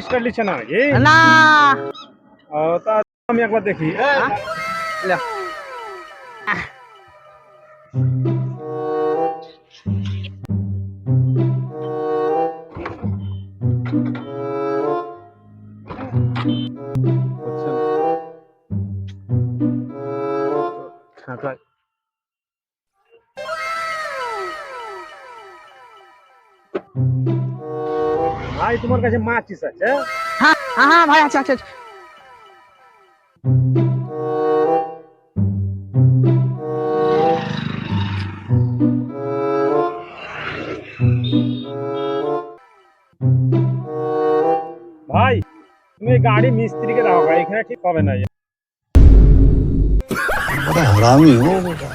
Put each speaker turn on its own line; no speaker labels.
Start নিচ্ছে না নাকি?
না
ও তা আমি একবার দেখি।
লে।
হচ্ছে না। ভাই তোমার কাছে মাচিস আছে?
হ্যাঁ হ্যাঁ ভাই আচ্ছা আচ্ছা আচ্ছা।
ভাই তুমি এই গাড়ি মিস্ত্রিকে দাও ভাই, এখানে ঠিক হবে না।
बड़ा हरामी हो बेटा।